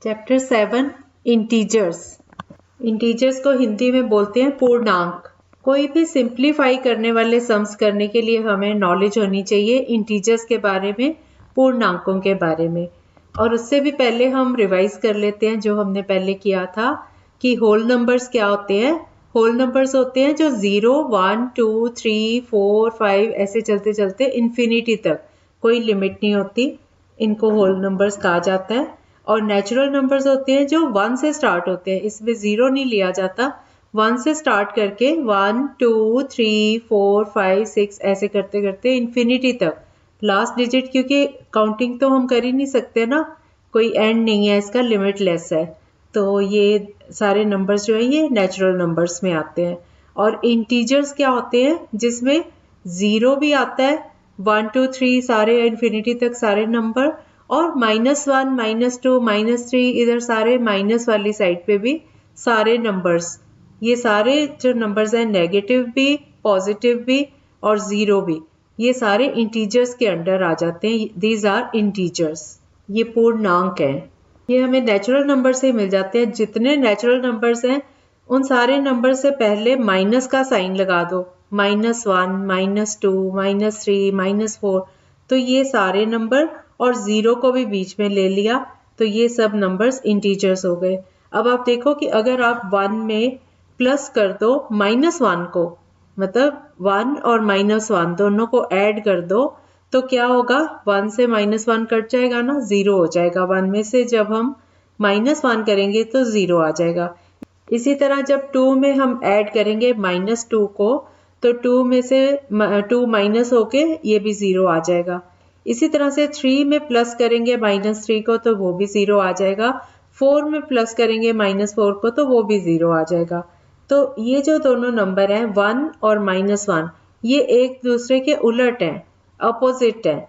Chapter 7 integers. Integers को हिंदी में बोलते हैं पूर्णांक। कोई भी सिंप्लीफाई करने वाले सम्स करने के लिए हमें नॉलेज होनी चाहिए इंटीजर्स के बारे में, पूर्णांकों के बारे में। और उससे भी पहले हम रिवाइज कर लेते हैं जो हमने पहले किया था कि होल नंबर्स क्या होते हैं। होल नंबर्स होते हैं जो 0, 1, 2, 3, 4, 5 ऐसे चलते चलते इन्फिनिटी तक, कोई लिमिट नहीं होती, इनको होल नंबर्स कहा जाता है। और नेचुरल नंबर्स होते हैं जो 1 से स्टार्ट होते हैं, इसमें 0 नहीं लिया जाता। 1 से स्टार्ट करके 1, 2, 3, 4, 5, 6 ऐसे करते करते इन्फिनिटी तक लास्ट डिजिट, क्योंकि काउंटिंग तो हम कर ही नहीं सकते ना, कोई एंड नहीं है इसका, लिमिटलेस है। तो ये सारे नंबर्स जो है ये नेचुरल नंबर्स में आते हैं। और इंटीजर्स क्या होते हैं जिसमें 0 भी आता है, 1, 2, 3 सारे इन्फिनिटी तक सारे नंबर, और -1, -2, -3 इधर सारे माइनस वाली साइड पे भी सारे नंबर्स। ये सारे जो नंबर्स हैं नेगेटिव भी, पॉजिटिव भी और 0 भी, ये सारे इंटीजर्स के अंडर आ जाते हैं। दीज आर इंटीजर्स, ये पूर्णांक हैं। ये हमें नेचुरल नंबर से मिल जाते हैं। जितने नेचुरल नंबर्स हैं उन सारे नंबर से पहले माइनस का साइन लगा दो, -1, -2, -3, -4, तो ये सारे नंबर, और 0 को भी बीच में ले लिया, तो ये सब नंबर्स इंटीजर्स हो गए। अब आप देखो कि अगर आप 1 में प्लस कर दो -1 को, मतलब 1 और -1 दोनों को ऐड कर दो, तो क्या होगा, 1 से -1 कट जाएगा ना, 0 हो जाएगा। 1 में से जब हम -1 करेंगे तो 0 आ जाएगा। इसी तरह जब 2 में हम ऐड करेंगे -2 को, तो 2 में से 2 माइनस होके ये भी 0 आ जाएगा। इसी तरह से 3 में प्लस करेंगे -3 को, तो वो भी 0 आ जाएगा। 4 में प्लस करेंगे -4 को, तो वो भी 0 आ जाएगा। तो ये जो दोनों नंबर हैं 1 और -1, ये एक दूसरे के उलट हैं, अपोजिट हैं।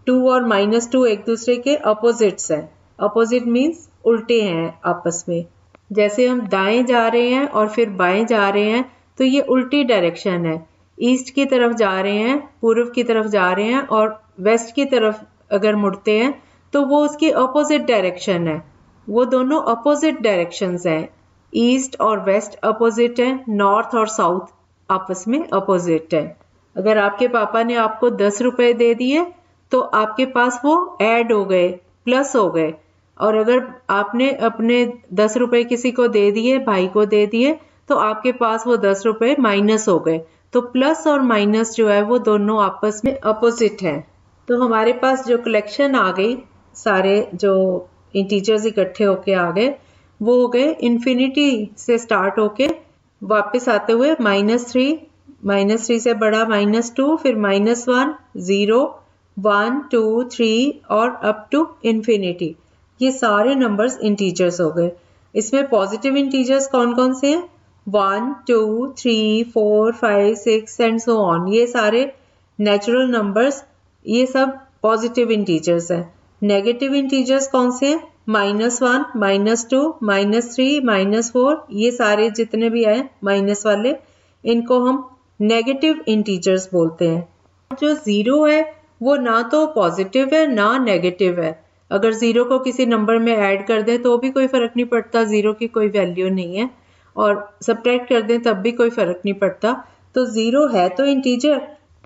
2 और -2 एक दूसरे के अपोजिट्स हैं। अपोजिट मीन्स उल्टे हैं आपस में। जैसे हम दाएं जा रहे हैं और फिर बाएं जा रहे हैं, तो ये उल्टी डायरेक्शन है। ईस्ट की तरफ जा रहे हैं, पूर्व की तरफ जा रहे हैं, और वेस्ट की तरफ अगर मुड़ते हैं तो वो उसकी अपोजिट डायरेक्शन है। वो दोनों अपोजिट डायरेक्शंस हैं। ईस्ट और वेस्ट अपोजिट है, नॉर्थ और साउथ आपस में अपोजिट है। अगर आपके पापा ने आपको 10 रुपए दे दिए तो आपके पास वो ऐड हो गए, प्लस हो गए। और अगर आपने अपने 10 रुपए किसी को दे दिए, भाई को दे दिए, तो आपके पास वो 10 रुपए माइनस हो गए। तो प्लस और माइनस जो है वो दोनों आपस में अपोजिट हैं। तो हमारे पास जो कलेक्शन आ गई, सारे जो इंटीजर्स इकट्ठे होके आ गए, वो हो गए इन्फिनिटी से स्टार्ट होके वापस आते हुए -3 से बड़ा -2, फिर -1, 0, 1, 2, 3 और अप टू इन्फिनिटी। ये सारे नंबर्स इंटीजर्स हो गए। इसमें पॉजिटिव इंटीजर्स कौन कौन से हैं? 1, 2, 3, 4, 5, 6 एंड सो ऑन। ये सारे नेचुरल नंबर्स, ये सब पॉजिटिव इंटीजर्स हैं। नेगेटिव इंटीजर्स कौन से हैं? -1, -2, -3, -4, ये सारे जितने भी आए माइनस वाले, इनको हम नेगेटिव इंटीजर्स बोलते हैं। जो 0 है वो ना तो पॉजिटिव है ना नेगेटिव है। अगर 0 को किसी नंबर में ऐड कर दें तो भी कोई फर्क नहीं पड़ता, 0 की कोई वैल्यू नहीं है, और सब्ट्रैक्ट कर दें तब भी कोई फर्क नहीं पड़ता। तो 0 है तो इंटीजर,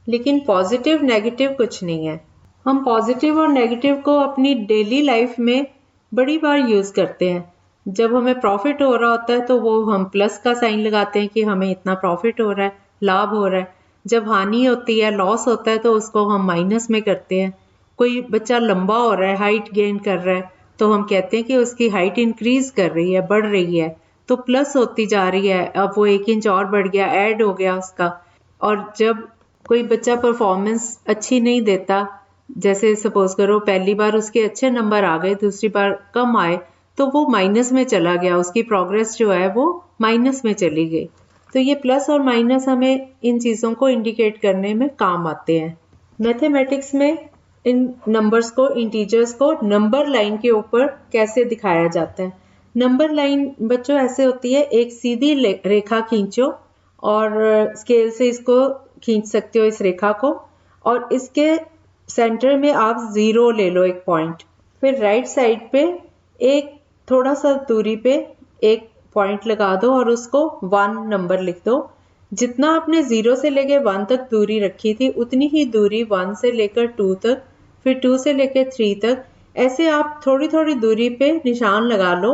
लेकिन पॉजिटिव नेगेटिव कुछ नहीं है। हम पॉजिटिव और नेगेटिव को अपनी डेली लाइफ में बड़ी बार यूज करते हैं। जब हमें प्रॉफिट हो रहा होता है तो वो हम प्लस का साइन लगाते हैं कि हमें इतना प्रॉफिट हो रहा है, लाभ हो रहा है। जब हानि होती है, लॉस होता है, तो उसको हम माइनस में करते हैं। कोई बच्चा लंबा हो रहा है, हाइट गेन कर रहा है, तो हम कहते हैं कि उसकी हाइट इंक्रीज कर रही है, बढ़ रही है, तो प्लस होती जा रही है। अब वो 1 इंच और बढ़ गया, ऐड हो गया उसका। और जब कोई बच्चा परफॉर्मेंस अच्छी नहीं देता, जैसे सपोज करो पहली बार उसके अच्छे नंबर आ गए, दूसरी बार कम आए, तो वो माइनस में चला गया, उसकी प्रोग्रेस जो है वो माइनस में चली गई। तो ये प्लस और माइनस हमें इन चीज़ों को इंडिकेट करने में काम आते हैं। मैथमेटिक्स में इन नंबर्स को, इंटीजर्स को नंबर लाइन के ऊपर कैसे दिखाया जाता है? नंबर लाइन बच्चों ऐसे होती है, एक सीधी रेखा खींचो और स्केल से इसको खींच सकते हो, इस रेखा को, और इसके सेंटर में आप 0 ले लो, एक पॉइंट। फिर राइट साइड पे एक थोड़ा सा दूरी पे एक पॉइंट लगा दो और उसको 1 नंबर लिख दो। जितना आपने 0 से लेकर 1 तक दूरी रखी थी उतनी ही दूरी 1 से लेकर 2 तक, फिर 2 से लेकर 3 तक, ऐसे आप थोड़ी थोड़ी दूरी पे निशान लगा लो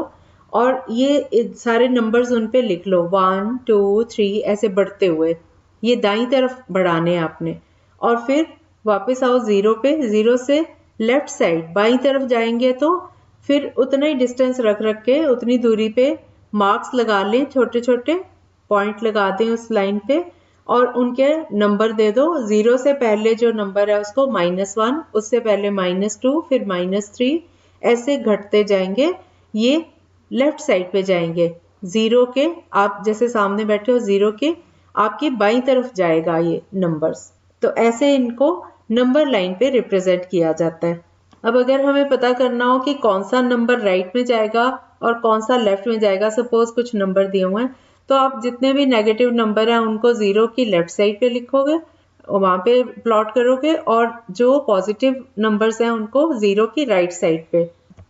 और ये सारे नंबर्स उन पे लिख लो 1 2 3 ऐसे बढ़ते हुए। ये दाईं तरफ बढ़ाने हैं आपने। और फिर वापस आओ 0 पे। 0 से लेफ्ट साइड बाईं तरफ जाएंगे तो फिर उतना ही डिस्टेंस रख रख के उतनी दूरी पे मार्क्स लगा लें, छोटे छोटे पॉइंट लगा दें उस लाइन पे और उनके नंबर दे दो। 0 से पहले जो नंबर है उसको -1, उससे पहले -2, फिर -3, ऐसे घटते जाएंगे। ये लेफ्ट साइड पे जाएंगे। 0 के आप जैसे सामने बैठे हो 0 के आपकी बाईं तरफ जाएगा ये नंबर्स। तो ऐसे इनको नंबर लाइन पे रिप्रेजेंट किया जाता है। अब अगर हमें पता करना हो कि कौन सा नंबर राइट में जाएगा और कौन सा लेफ्ट में जाएगा, सपोज कुछ नंबर दिए हुए हैं तो आप जितने भी नेगेटिव नंबर हैं उनको 0 की लेफ्ट साइड पे लिखोगे, वहां पे प्लॉट करोगे, और जो पॉजिटिव नंबर्स हैं उनको 0 की राइट साइड पे।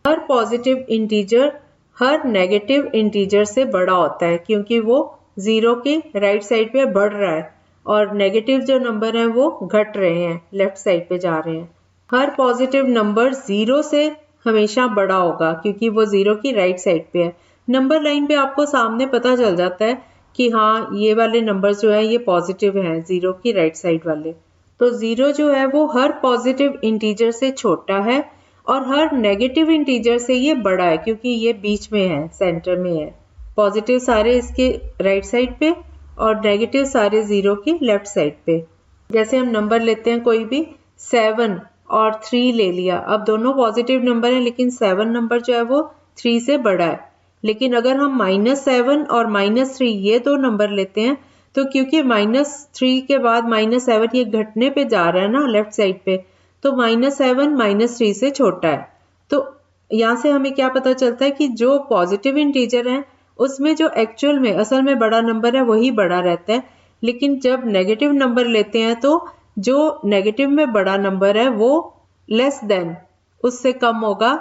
हर पॉजिटिव इंटीजर हर नेगेटिव इंटीजर से बड़ा होता है क्योंकि वो 0 की राइट साइड पे बढ़ रहा है और नेगेटिव जो नंबर हैं वो घट रहे हैं, लेफ्ट साइड पे जा रहे हैं। हर पॉजिटिव नंबर 0 से हमेशा बड़ा होगा क्योंकि वो 0 की राइट साइड पे है। नंबर लाइन पे आपको सामने पता चल जाता है कि हाँ ये वाले नंबर जो है ये पॉजिटिव हैं 0 की राइट साइड वाले। तो 0 जो है वो हर पॉजिटिव इंटीजर से छोटा है और हर नेगेटिव इंटीजर से ये बड़ा है क्योंकि ये बीच में है, सेंटर में है। पॉजिटिव सारे इसके राइट साइड पे और नेगेटिव सारे 0 की लेफ्ट साइड पे। जैसे हम नंबर लेते हैं कोई भी, 7 और 3 ले लिया। अब दोनों पॉजिटिव नंबर हैं लेकिन 7 नंबर जो है वो 3 से बड़ा है। लेकिन अगर हम -7 और -3 ये दो नंबर लेते हैं तो क्योंकि -3 के बाद -7 ये घटने पे जा रहा है ना लेफ्ट साइड पे, तो -7 -3 से छोटा है। तो यहाँ से हमें क्या पता चलता है कि जो पॉजिटिव इंटीजर है उसमें जो एक्चुअल में असल में बड़ा नंबर है वही बड़ा रहता है। लेकिन जब नेगेटिव नंबर लेते हैं तो जो नेगेटिव में बड़ा नंबर है वो लेस देन उससे कम होगा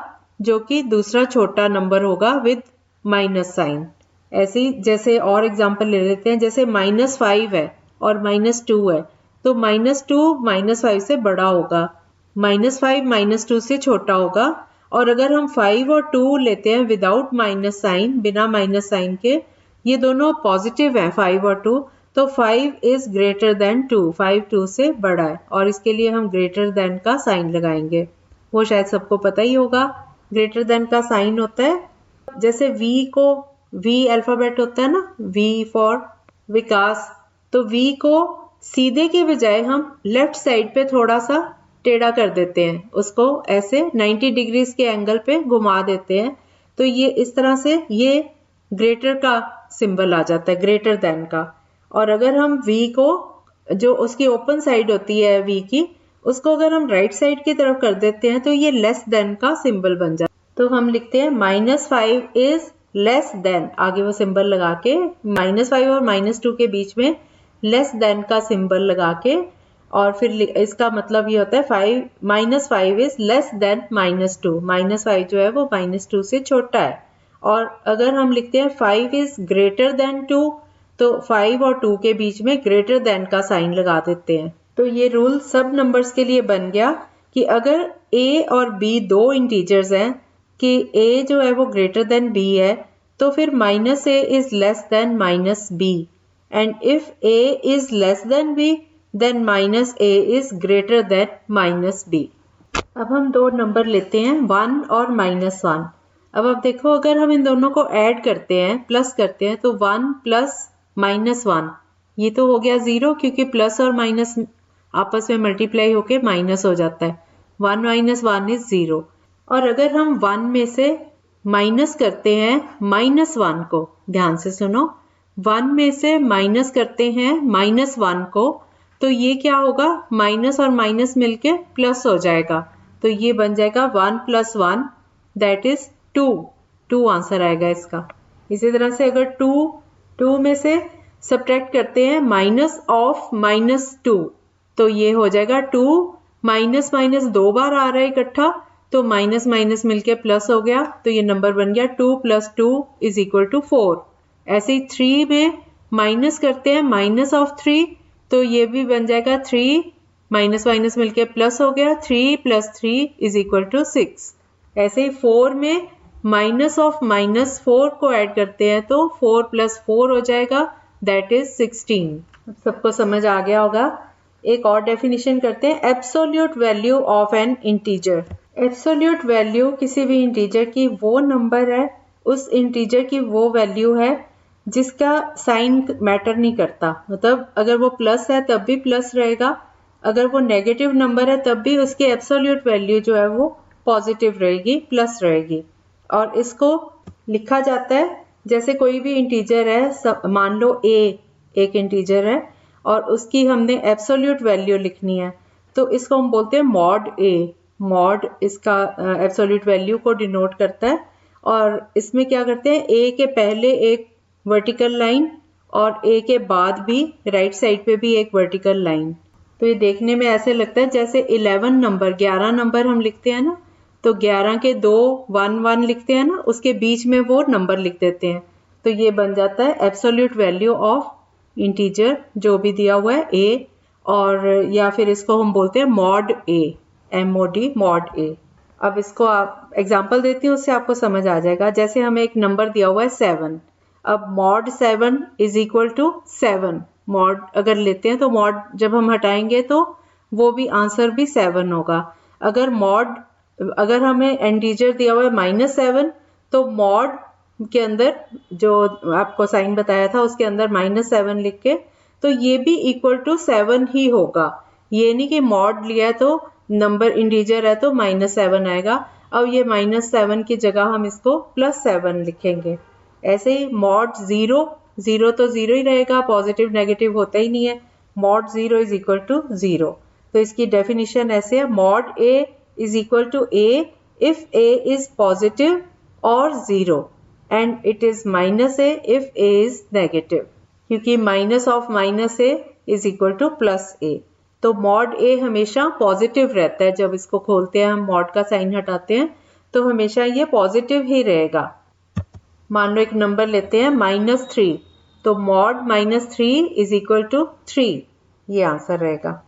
जो कि दूसरा छोटा नंबर होगा विद माइनस साइन। ऐसे ही जैसे और एग्जांपल ले लेते हैं, जैसे -5 है और -2 है तो -2 -5 से बड़ा होगा, -5 -2 से छोटा होगा। और अगर हम 5 और 2 लेते हैं विदाउट माइनस साइन, बिना माइनस साइन के, ये दोनों पॉजिटिव है 5 और 2, तो 5 इज ग्रेटर देन 2, 5 2 से बड़ा है और इसके लिए हम ग्रेटर देन का साइन लगाएंगे। वो शायद सबको पता ही होगा ग्रेटर देन का साइन होता है। जैसे V अल्फाबेट होता है ना, V फॉर विकास, तो V को सीधे के बजाय हम लेफ्ट साइड पे थोड़ा सा टेढ़ा कर देते हैं, उसको ऐसे 90 डिग्रीज के एंगल पे घुमा देते हैं। तो ये इस तरह से ये ग्रेटर का सिंबल आ जाता है, ग्रेटर देन का। और अगर हम V को, जो उसकी ओपन साइड होती है V की, उसको अगर हम राइट साइड की तरफ कर देते हैं तो ये लेस देन का सिंबल बन जाता है। तो हम लिखते हैं -5 इज लेस देन, आगे वो सिंबल लगा के, -5 और -2 के बीच में लेस देन का सिंबल लगा के, और फिर इसका मतलब ये होता है -5 इज लेस देन -2, -5 जो है वो -2 से छोटा है। और अगर हम लिखते हैं 5 इज ग्रेटर देन 2, तो 5 और 2 के बीच में ग्रेटर देन का साइन लगा देते हैं। तो ये रूल सब नंबर्स के लिए बन गया कि अगर a और b दो इंटीजर्स हैं, कि a जो है वो ग्रेटर देन b है, तो फिर -a is less than -b, and if a is less than b then -a is greater than -b। अब हम दो नंबर लेते हैं 1 और -1। अब आप देखो, अगर हम इन दोनों को ऐड करते हैं, प्लस करते हैं, तो 1 प्लस -1, ये तो हो गया 0 क्योंकि प्लस और माइनस आपस में मल्टीप्लाई होके माइनस हो जाता है। 1 - 1 इज 0। और अगर हम 1 में से माइनस करते हैं -1 को, ध्यान से सुनो, 1 में से माइनस करते हैं -1 को, तो ये क्या होगा, माइनस और माइनस मिलके प्लस हो जाएगा। तो ये बन जाएगा 1 + 1 दैट इज 2 आंसर आएगा इसका। इसी तरह से अगर 2 में से सब्ट्रैक्ट करते हैं माइनस ऑफ -2, तो ये हो जाएगा 2 माइनस 2 बार आ रहा है इकट्ठा, तो माइनस माइनस मिलके प्लस हो गया, तो ये नंबर बन गया 2 + 2 = 4। ऐसे ही 3 में माइनस करते हैं माइनस ऑफ 3, तो ये भी बन जाएगा 3 माइनस माइनस मिलके प्लस हो गया, 3 + 3 = 6। ऐसे ही 4 में माइनस ऑफ -4 को ऐड करते हैं तो 4 + 4 हो जाएगा, दैट इज 16। सबको समझ आ गया होगा। एक और डेफिनेशन करते हैं, absolute value of N integer. Absolute value किसी भी इंटीजर की वो नंबर है, उस इंटीजर की वो वैल्यू है जिसका साइन मैटर नहीं करता। मतलब अगर वो प्लस है तब भी प्लस रहेगा, अगर वो नेगेटिव नंबर है तब भी उसकी एब्सोल्यूट वैल्यू जो है वो पॉजिटिव रहेगी, प्लस रहेगी। और इसको लिखा जाता है जैसे कोई भी इंटीजर है, मान लो a एक इंटीजर है और उसकी हमने एब्सोल्यूट वैल्यू लिखनी है, तो इसको हम बोलते हैं मॉड a। मॉड इसका एब्सोल्यूट वैल्यू को डिनोट करता है। और इसमें क्या करते हैं, a के पहले एक वर्टिकल लाइन और a के बाद भी राइट साइड पे भी एक वर्टिकल लाइन। तो ये देखने में ऐसे लगता है जैसे 11 नंबर, 11 नंबर हम लिखते हैं ना, तो 11 के 2 1 1 लिखते हैं ना, उसके बीच में वो नंबर लिख देते हैं, तो ये बन जाता है एब्सोल्यूट वैल्यू ऑफ इंटीजर जो भी दिया हुआ है a। और या फिर इसको हम बोलते हैं mod a, MOD mod a। अब इसको आप एग्जांपल देती हूँ, उससे आपको समझ आ जाएगा। जैसे हमें एक नंबर दिया हुआ है 7, अब मॉड 7 = 7 मॉड अगर लेते हैं तो मॉड जब हम हटाएंगे तो वो भी आंसर भी 7 होगा। अगर हमें इंटीजर दिया हुआ है -7, तो मॉड के अंदर जो आपको साइन बताया था उसके अंदर -7 लिख के, तो ये भी = 7 ही होगा। ये नहीं कि मॉड लिया है तो नंबर इंटीजर है तो -7 आएगा। अब ये -7 की जगह हम इसको +7 लिखेंगे। ऐसे ही मॉड 0 तो 0 ही रहेगा, पॉजिटिव नेगेटिव होता ही नहीं है। मॉड 0 = 0। तो इसकी डेफिनेशन ऐसे है, mod a = a if a is positive or 0 and it is -a if a is negative, क्योंकि माइनस ऑफ -a = +a। तो मॉड a हमेशा पॉजिटिव रहता है। जब इसको खोलते हैं, हम मॉड का साइन हटाते हैं तो हमेशा ये पॉजिटिव ही रहेगा। मान लो एक नंबर लेते हैं -3, तो मॉड -3 = 3, ये आंसर रहेगा।